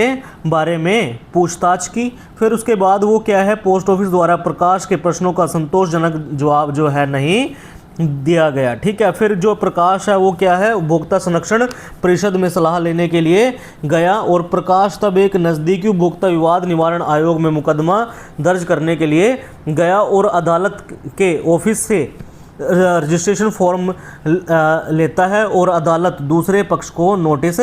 बारे में पूछताछ की। फिर उसके बाद वो क्या है पोस्ट ऑफिस द्वारा प्रकाश के प्रश्नों का संतोषजनक जवाब जो है नहीं दिया गया। ठीक है, फिर जो प्रकाश है वो क्या है उपभोक्ता संरक्षण परिषद में सलाह लेने के लिए गया और प्रकाश तब एक नज़दीकी उपभोक्ता विवाद निवारण आयोग में मुकदमा दर्ज करने के लिए गया और अदालत के ऑफिस से रजिस्ट्रेशन फॉर्म लेता है और अदालत दूसरे पक्ष को नोटिस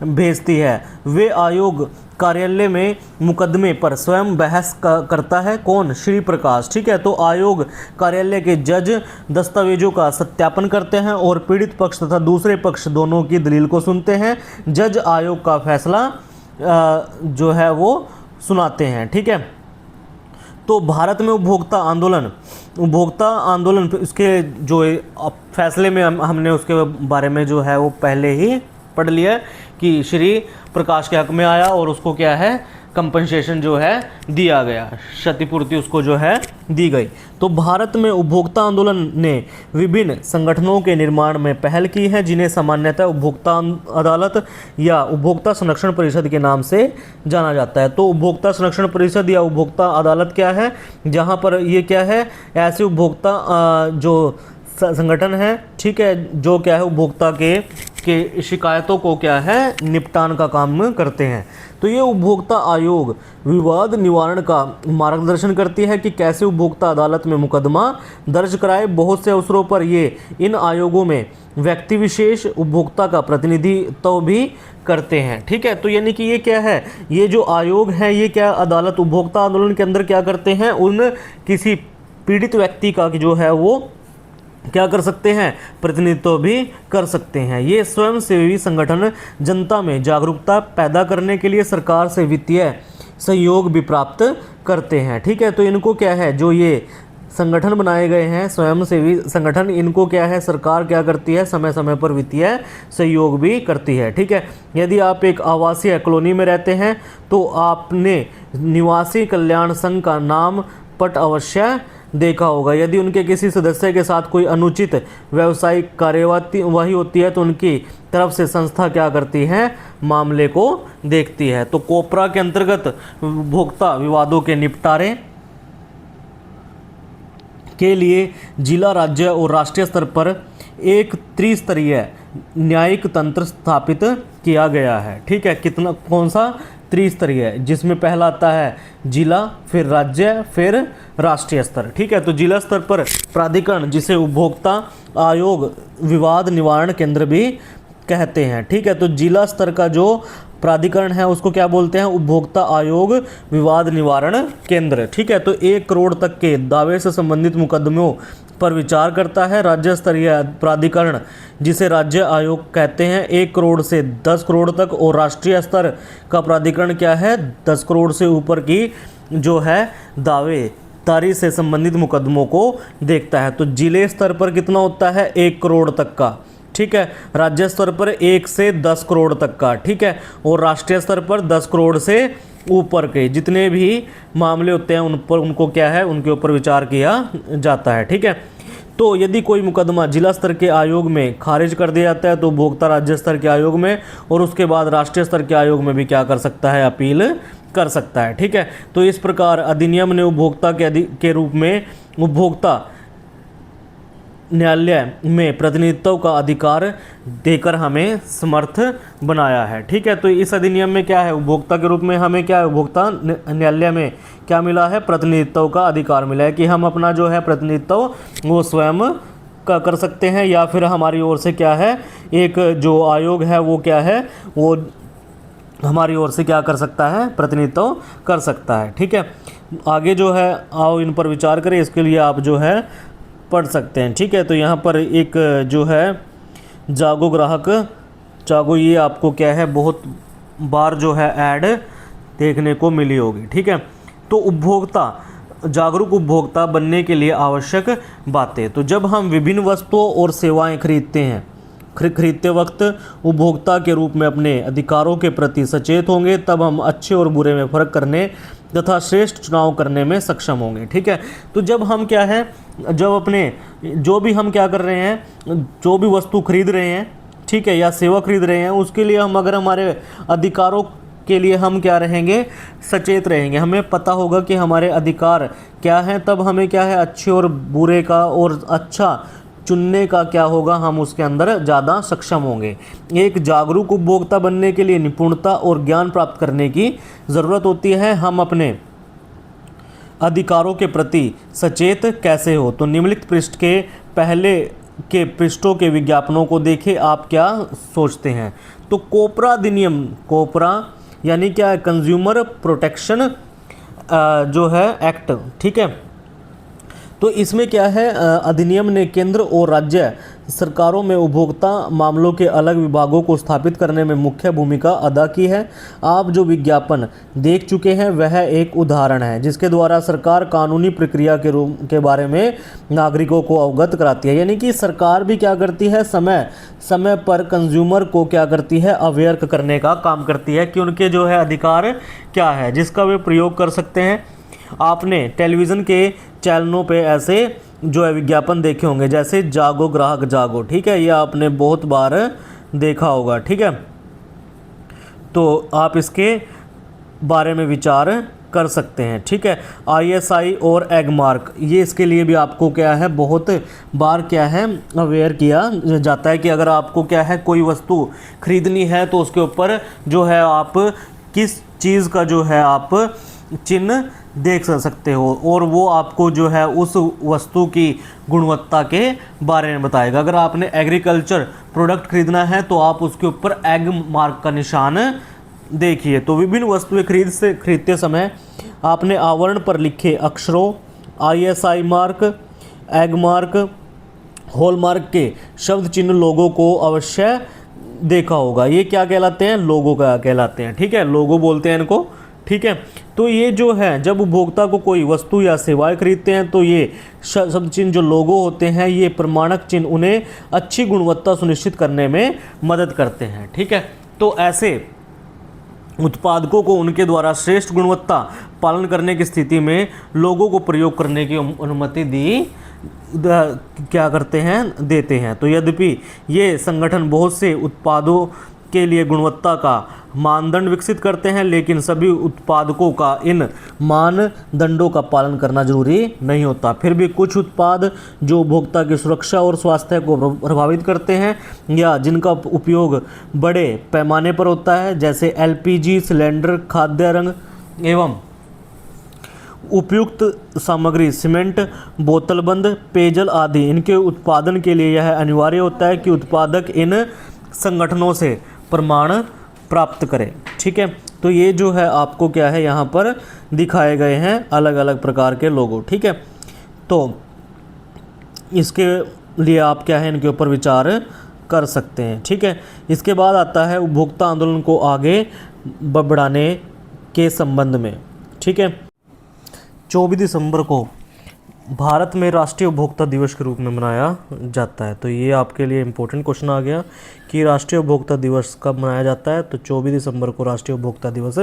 भेजती है। वे आयोग कार्यालय में मुकदमे पर स्वयं बहस करता है। कौन, श्री प्रकाश। ठीक है, तो आयोग कार्यालय के जज दस्तावेजों का सत्यापन करते हैं और पीड़ित पक्ष तथा दूसरे पक्ष दोनों की दलील को सुनते हैं। जज आयोग का फैसला जो है वो सुनाते हैं। ठीक है, तो भारत में उपभोक्ता आंदोलन इसके जो फैसले में हमने उसके बारे में जो है वो पहले ही पढ़ लिया कि श्री प्रकाश के हक में आया और उसको क्या है कंपनसेशन जो है दिया गया, क्षतिपूर्ति उसको जो है दी गई। तो भारत में उपभोक्ता आंदोलन ने विभिन्न संगठनों के निर्माण में पहल की है, जिन्हें सामान्यतः उपभोक्ता अदालत या उपभोक्ता संरक्षण परिषद के नाम से जाना जाता है। तो उपभोक्ता संरक्षण परिषद या उपभोक्ता अदालत क्या है, जहाँ पर ये क्या है, ऐसे उपभोक्ता जो संगठन है, ठीक है, जो क्या है उपभोक्ता के शिकायतों को क्या है निपटान का काम करते हैं। तो ये उपभोक्ता आयोग विवाद निवारण का मार्गदर्शन करती है कि कैसे उपभोक्ता अदालत में मुकदमा दर्ज कराए। बहुत से अवसरों पर ये इन आयोगों में व्यक्ति विशेष उपभोक्ता का प्रतिनिधित्व भी करते हैं। ठीक है, तो यानी कि ये क्या है, ये जो आयोग है ये क्या अदालत उपभोक्ता आंदोलन के अंदर क्या करते हैं, उन किसी पीड़ित व्यक्ति का जो है वो क्या कर सकते हैं, प्रतिनिधित्व भी कर सकते हैं। ये स्वयंसेवी संगठन जनता में जागरूकता पैदा करने के लिए सरकार से वित्तीय सहयोग भी प्राप्त करते हैं। ठीक है, तो इनको क्या है, जो ये संगठन बनाए गए हैं स्वयंसेवी संगठन, इनको क्या है सरकार क्या करती है, समय समय पर वित्तीय सहयोग भी करती है। ठीक है, यदि आप एक आवासीय कॉलोनी में रहते हैं तो आपने निवासी कल्याण संघ का नाम पट अवश्य देखा होगा। यदि उनके किसी सदस्य के साथ कोई अनुचित व्यावसायिक कार्यवाही होती है तो उनकी तरफ से संस्था क्या करती है, मामले को देखती है। तो कोपरा के अंतर्गत उपभोक्ता विवादों के निपटारे के लिए जिला, राज्य और राष्ट्रीय स्तर पर एक त्रिस्तरीय न्यायिक तंत्र स्थापित किया गया है। ठीक है, कितना, कौन सा, त्रिस्तरीय, जिसमें पहला आता है जिला, फिर राज्य, फिर राष्ट्रीय स्तर। ठीक है, तो जिला स्तर पर प्राधिकरण, जिसे उपभोक्ता आयोग विवाद निवारण केंद्र भी कहते हैं। ठीक है, तो जिला स्तर का जो प्राधिकरण है उसको क्या बोलते हैं, उपभोक्ता आयोग विवाद निवारण केंद्र। ठीक है, तो 1 करोड़ तक के दावे से संबंधित मुकदमों पर विचार करता है। राज्य स्तरीय प्राधिकरण, जिसे राज्य आयोग कहते हैं, 1 करोड़ से 10 करोड़ तक, और राष्ट्रीय स्तर का प्राधिकरण क्या है, 10 करोड़ से ऊपर की जो है दावेदारी से संबंधित मुकदमों को देखता है। तो जिले स्तर पर कितना होता है, 1 करोड़ तक का। ठीक है, राज्य स्तर पर 1 से 10 करोड़ तक का। ठीक है, और राष्ट्रीय स्तर पर 10 करोड़ से ऊपर के जितने भी मामले होते हैं उनको क्या है, उनके ऊपर विचार किया जाता है। ठीक है, तो यदि कोई मुकदमा जिला स्तर के आयोग में खारिज कर दिया जाता है तो उपभोक्ता राज्य स्तर के आयोग में और उसके बाद राष्ट्रीय स्तर के आयोग में भी क्या कर सकता है, अपील कर सकता है। ठीक है, तो इस प्रकार अधिनियम ने उपभोक्ता के रूप में उपभोक्ता न्यायालय में प्रतिनिधित्व का अधिकार देकर हमें समर्थ बनाया है। ठीक है, तो इस अधिनियम में क्या है, उपभोक्ता के रूप में हमें क्या है, उपभोक्ता न्यायालय में क्या मिला है, प्रतिनिधित्व का अधिकार मिला है कि हम अपना जो है प्रतिनिधित्व वो स्वयं का कर सकते हैं, या फिर हमारी ओर से क्या है, एक जो आयोग है वो क्या है, वो हमारी ओर से क्या कर सकता है, प्रतिनिधित्व कर सकता है। ठीक है, आगे जो है आओ इन पर विचार करें, इसके लिए आप जो है पढ़ सकते हैं। ठीक है, तो यहाँ पर एक जो है जागो ग्राहक जागो, ये आपको क्या है बहुत बार जो है ऐड देखने को मिली होगी। ठीक है, तो उपभोक्ता जागरूक उपभोक्ता बनने के लिए आवश्यक बातें, तो जब हम विभिन्न वस्तुओं और सेवाएं खरीदते वक्त उपभोक्ता के रूप में अपने अधिकारों के प्रति सचेत होंगे, तब हम अच्छे और बुरे में फ़र्क करने तथा श्रेष्ठ चुनाव करने में सक्षम होंगे। ठीक है, तो जब हम क्या है, जब अपने जो भी हम क्या कर रहे हैं, जो भी वस्तु खरीद रहे हैं, ठीक है, या सेवा खरीद रहे हैं, उसके लिए हम अगर हमारे अधिकारों के लिए हम क्या रहेंगे, सचेत रहेंगे, हमें पता होगा कि हमारे अधिकार क्या हैं, तब हमें क्या है, अच्छे और बुरे का और अच्छा चुनने का क्या होगा, हम उसके अंदर ज़्यादा सक्षम होंगे। एक जागरूक उपभोक्ता बनने के लिए निपुणता और ज्ञान प्राप्त करने की ज़रूरत होती है। हम अपने अधिकारों के प्रति सचेत कैसे हो, तो निम्नलिखित पृष्ठ के पहले के पृष्ठों के विज्ञापनों को देखें, आप क्या सोचते हैं। तो कोपरा अधिनियम, कोपरा यानी क्या है, कंज्यूमर प्रोटेक्शन जो है एक्ट। ठीक है, तो इसमें क्या है, अधिनियम ने केंद्र और राज्य सरकारों में उपभोक्ता मामलों के अलग विभागों को स्थापित करने में मुख्य भूमिका अदा की है। आप जो विज्ञापन देख चुके हैं वह एक उदाहरण है जिसके द्वारा सरकार कानूनी प्रक्रिया के बारे में नागरिकों को अवगत कराती है। यानी कि सरकार भी क्या करती है, समय समय पर कंज्यूमर को क्या करती है, अवेयर करने का काम करती है कि उनके जो है अधिकार क्या है जिसका वे प्रयोग कर सकते हैं। आपने टेलीविज़न के चैनलों पे ऐसे जो है विज्ञापन देखे होंगे, जैसे जागो ग्राहक जागो, ठीक है, ये आपने बहुत बार देखा होगा, ठीक है। तो आप इसके बारे में विचार कर सकते हैं, ठीक है। ISI और एगमार्क, ये इसके लिए भी आपको क्या है, बहुत बार क्या है अवेयर किया जाता है कि अगर आपको क्या है कोई वस्तु खरीदनी है तो उसके ऊपर जो है आप किस चीज़ का जो है आप चिन्ह देख सकते हो और वो आपको जो है उस वस्तु की गुणवत्ता के बारे में बताएगा। अगर आपने एग्रीकल्चर प्रोडक्ट खरीदना है तो आप उसके ऊपर एग मार्क का निशान देखिए। तो विभिन्न वस्तुएं खरीदते समय आपने आवरण पर लिखे अक्षरों, ISI mark, egg mark, hallmark के शब्द चिन्ह लोगों को अवश्य देखा होगा। ये क्या कहलाते हैं, लोगो का कहलाते हैं, ठीक है, लोगो बोलते हैं इनको, ठीक है। तो ये जो है जब उपभोक्ता को कोई वस्तु या सेवाएं खरीदते हैं तो ये शब्द चिन्ह जो लोगो होते हैं, ये प्रमाणक चिन्ह उन्हें अच्छी गुणवत्ता सुनिश्चित करने में मदद करते हैं, ठीक है। तो ऐसे उत्पादकों को उनके द्वारा श्रेष्ठ गुणवत्ता पालन करने की स्थिति में लोगों को प्रयोग करने की अनुमति क्या करते हैं, देते हैं। तो यद्यपि ये संगठन बहुत से उत्पादों के लिए गुणवत्ता का मानदंड विकसित करते हैं, लेकिन सभी उत्पादकों का इन मानदंडों का पालन करना जरूरी नहीं होता। फिर भी कुछ उत्पाद जो उपभोक्ता की सुरक्षा और स्वास्थ्य को प्रभावित करते हैं या जिनका उपयोग बड़े पैमाने पर होता है, जैसे LPG सिलेंडर, खाद्य रंग एवं उपयुक्त सामग्री, सीमेंट, बोतलबंद पेयजल आदि, इनके उत्पादन के लिए यह अनिवार्य होता है कि उत्पादक इन संगठनों से प्रमाण प्राप्त करें, ठीक है। तो ये जो है आपको क्या है यहाँ पर दिखाए गए हैं अलग अलग प्रकार के लोगो, ठीक है। तो इसके लिए आप क्या है इनके ऊपर विचार कर सकते हैं, ठीक है। इसके बाद आता है उपभोक्ता आंदोलन को आगे बढ़ाने के संबंध में, ठीक है। 24 दिसंबर को भारत में राष्ट्रीय उपभोक्ता दिवस के रूप में मनाया जाता है। तो ये आपके लिए इम्पोर्टेंट क्वेश्चन आ गया कि राष्ट्रीय उपभोक्ता दिवस कब मनाया जाता है। तो 24 दिसंबर को राष्ट्रीय उपभोक्ता दिवस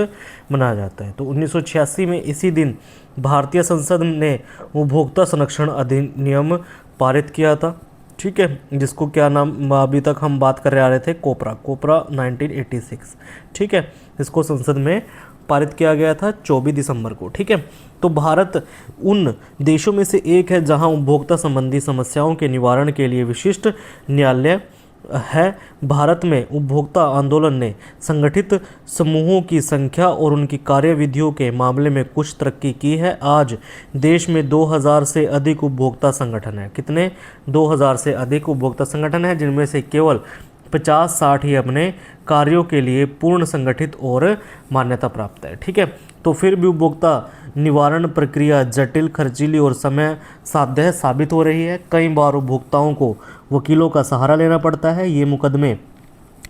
मनाया जाता है। तो 1986 में इसी दिन भारतीय संसद ने उपभोक्ता संरक्षण अधिनियम पारित किया था, ठीक है, जिसको क्या नाम अभी तक हम बात कर रहे थे, कोपरा 1986, ठीक है। इसको संसद में पारित किया गया था 24 दिसंबर को, ठीक है। तो भारत उन देशों में से एक है जहां उपभोक्ता संबंधी समस्याओं के निवारण के लिए विशिष्ट न्यायालय है। भारत में उपभोक्ता आंदोलन ने संगठित समूहों की संख्या और उनकी कार्यविधियों के मामले में कुछ तरक्की की है। आज देश में 2000 से अधिक उपभोक्ता संगठन हैं। कितने? 2000 से अधिक उपभोक्ता संगठन हैं, जिनमें से केवल 50-60 ही अपने कार्यों के लिए पूर्ण संगठित और मान्यता प्राप्त है, ठीक है। तो फिर भी उपभोक्ता निवारण प्रक्रिया जटिल, खर्चीली और समय साध्य साबित हो रही है। कई बार उपभोक्ताओं को वकीलों का सहारा लेना पड़ता है। ये मुकदमे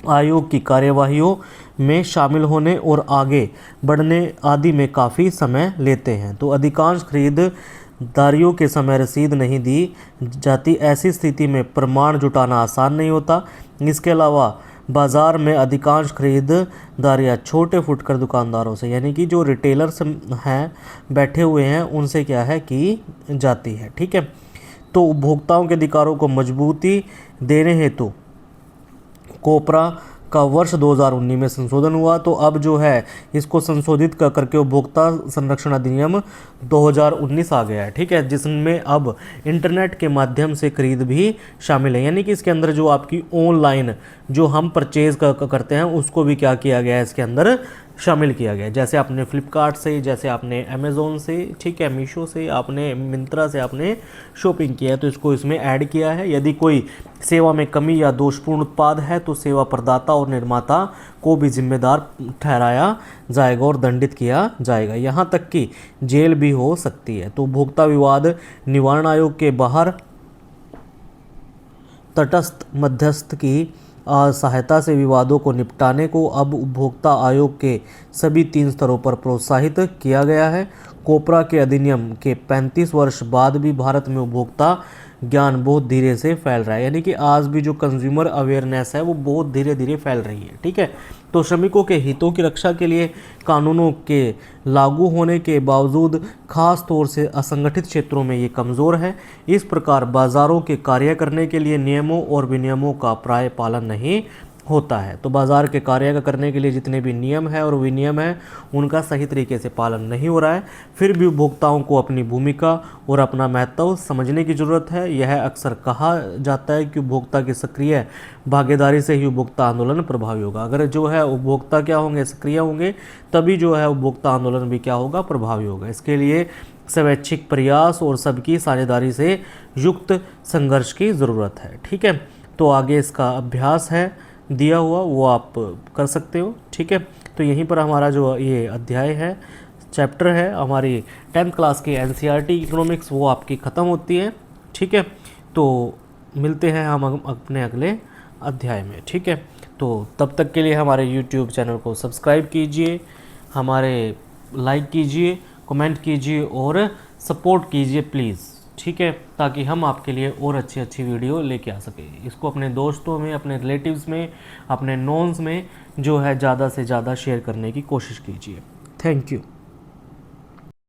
आयोग की कार्यवाहियों में शामिल होने और आगे बढ़ने आदि में काफ़ी समय लेते हैं। तो अधिकांश खरीदारियों के समय रसीद नहीं दी जाती। ऐसी स्थिति में प्रमाण जुटाना आसान नहीं होता। इसके अलावा बाज़ार में अधिकांश खरीदारियाँ छोटे फुटकर दुकानदारों से, यानी कि जो रिटेलर्स हैं बैठे हुए हैं, उनसे क्या है की जाती है, ठीक है। तो उपभोक्ताओं के अधिकारों को मजबूती देने हेतु कोपरा का वर्ष 2019 में संशोधन हुआ। तो अब जो है इसको संशोधित करके उपभोक्ता संरक्षण अधिनियम 2019 आ गया है, ठीक है, जिसमें अब इंटरनेट के माध्यम से खरीद भी शामिल है। यानी कि इसके अंदर जो आपकी ऑनलाइन जो हम परचेज करते हैं उसको भी क्या किया गया है, इसके अंदर शामिल किया गया है। जैसे आपने फ्लिपकार्ट से, जैसे आपने अमेज़ोन से, ठीक है, मीशो से, आपने मिंत्रा से आपने शॉपिंग किया है तो इसको इसमें ऐड किया है। यदि कोई सेवा में कमी या दोषपूर्ण उत्पाद है तो सेवा प्रदाता और निर्माता को भी जिम्मेदार ठहराया जाएगा और दंडित किया जाएगा, यहाँ तक कि जेल भी हो सकती है। तो उपभोक्ता विवाद निवारण आयोग के बाहर तटस्थ मध्यस्थ की सहायता से विवादों को निपटाने को अब उपभोक्ता आयोग के सभी 3 स्तरों पर प्रोत्साहित किया गया है। कोपरा के अधिनियम के 35 वर्ष बाद भी भारत में उपभोक्ता ज्ञान बहुत धीरे से फैल रहा है, यानी कि आज भी जो कंज्यूमर अवेयरनेस है वो बहुत धीरे धीरे फैल रही है। ठीक है, तो श्रमिकों के हितों की रक्षा के लिए कानूनों के लागू होने के बावजूद खास तौर से असंगठित क्षेत्रों में ये कमज़ोर है। इस प्रकार बाज़ारों के कार्य करने के लिए नियमों और विनियमों का प्राय पालन नहीं होता है। तो बाज़ार के कार्य करने के लिए जितने भी नियम है और विनियम है उनका सही तरीके से पालन नहीं हो रहा है। फिर भी उपभोक्ताओं को अपनी भूमिका और अपना महत्व समझने की ज़रूरत है। यह अक्सर कहा जाता है कि उपभोक्ता की सक्रिय भागीदारी से ही उपभोक्ता आंदोलन प्रभावी होगा। अगर जो है उपभोक्ता क्या होंगे, सक्रिय होंगे, तभी जो है उपभोक्ता आंदोलन भी क्या होगा, प्रभावी होगा। इसके लिए स्वैच्छिक प्रयास और सबकी साझेदारी से युक्त संघर्ष की ज़रूरत है। ठीक है, तो आगे इसका अभ्यास है दिया हुआ, वो आप कर सकते हो। ठीक है, तो यहीं पर हमारा जो ये अध्याय है, चैप्टर है हमारी 10th क्लास की NCERT इकोनॉमिक्स, वो आपकी ख़त्म होती है। ठीक है, तो मिलते हैं हम अपने अगले अध्याय में। ठीक है, तो तब तक के लिए हमारे YouTube चैनल को सब्सक्राइब कीजिए, हमारे लाइक कीजिए, कमेंट कीजिए और सपोर्ट कीजिए प्लीज़। ठीक है, ताकि हम आपके लिए और अच्छी अच्छी वीडियो लेके आ सकें। इसको अपने दोस्तों में, अपने रिलेटिव्स में, अपने नोन्स में जो है ज़्यादा से ज़्यादा शेयर करने की कोशिश कीजिए। Thank you.